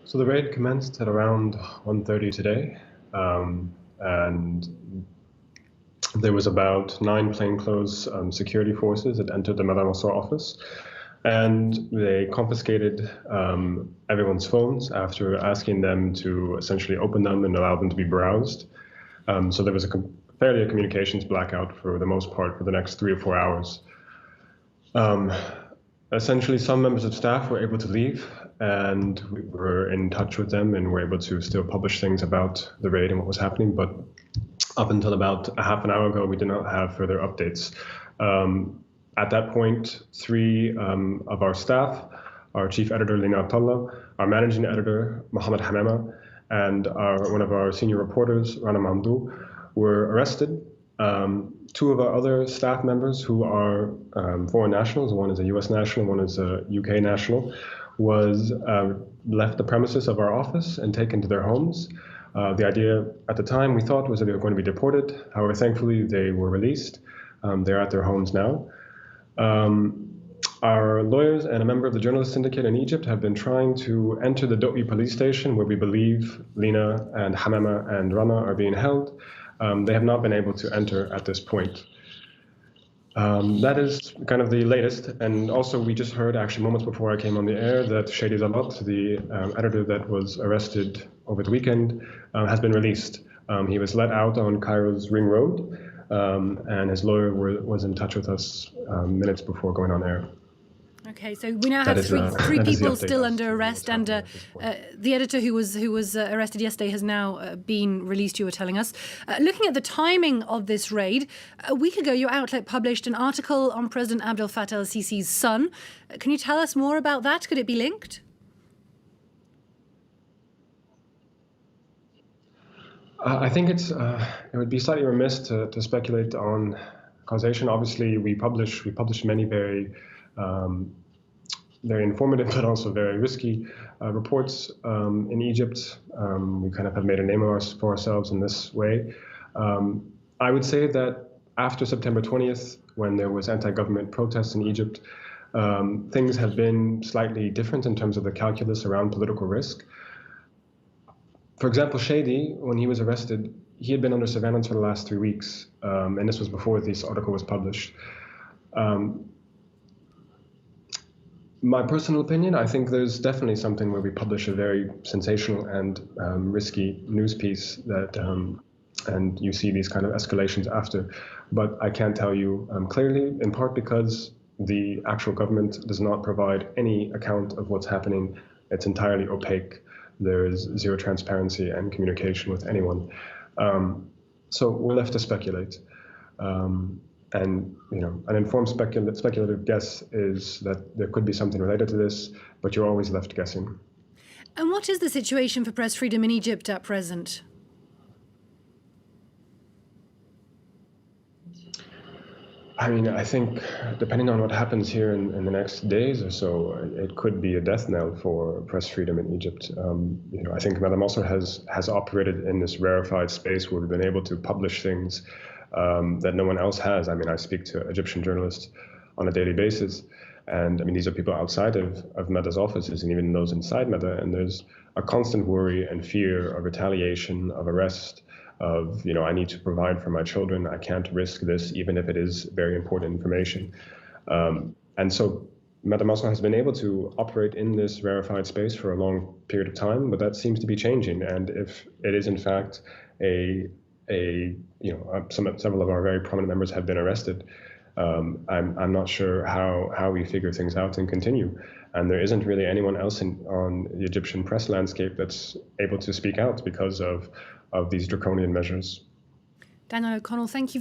So the raid commenced at around 1:30 today, and there was about 9 plainclothes security forces that entered the Madame Mansour office, and they confiscated everyone's phones after asking them to essentially open them and allow them to be browsed. So there was fairly a communications blackout for the most part for the next 3 or 4 hours. Essentially, some members of staff were able to leave, and we were in touch with them and were able to still publish things about the raid and what was happening. But up until about a half an hour ago, we did not have further updates. At that point, 3 of our staff, our chief editor, Lina Atalla, our managing editor, Mohamed Hamama, and one of our senior reporters, Rana Mamdou, were arrested. 2 of our other staff members who are foreign nationals, one is a US national, one is a UK national, was left the premises of our office and taken to their homes. The idea at the time we thought was that they were going to be deported. However, thankfully they were released. They're at their homes now. Our lawyers and a member of the journalist syndicate in Egypt have been trying to enter the Do'i police station where we believe Lina and Hamama and Rana are being held. They have not been able to enter at this point. That is kind of the latest. And also we just heard actually moments before I came on the air that Shadi Zalat, the editor that was arrested over the weekend, has been released. He was let out on Cairo's Ring Road, and his lawyer was in touch with us minutes before going on air. Okay, so we now have three people still under arrest, and the editor who was arrested yesterday has now been released, you were telling us. Looking at the timing of this raid, a week ago your outlet published an article on President Abdel Fattah el-Sisi's son. Can you tell us more about that? Could it be linked? I think it would be slightly remiss to speculate on causation. Obviously, we publish many very informative but also very risky reports in Egypt. We kind of have made a name for ourselves in this way. I would say that after September 20th, when there was anti-government protests in Egypt, things have been slightly different in terms of the calculus around political risk. For example, Shadi, when he was arrested, he had been under surveillance for the last 3 weeks, and this was before this article was published. My personal opinion, I think there's definitely something where we publish a very sensational and risky news piece that, and you see these kind of escalations after. But I can't tell you clearly, in part because the actual government does not provide any account of what's happening. It's entirely opaque. There is zero transparency and communication with anyone. So we're left to speculate. And an informed speculative guess is that there could be something related to this, but you're always left guessing. And what is the situation for press freedom in Egypt at present? I mean, I think depending on what happens here in the next days or so, it could be a death knell for press freedom in Egypt. I think Madame Mansour has operated in this rarefied space where we've been able to publish things that no one else has. I mean, I speak to Egyptian journalists on a daily basis, and I mean, these are people outside of Meda's offices and even those inside Meda, and there's a constant worry and fear of retaliation, of arrest, of, I need to provide for my children. I can't risk this, even if it is very important information. And so Madame Mansour has been able to operate in this rarefied space for a long period of time, but that seems to be changing. And if it is in fact several of our very prominent members have been arrested, I'm not sure how we figure things out and continue. And there isn't really anyone else on the Egyptian press landscape that's able to speak out because of these draconian measures. Daniel O'Connell, thank you.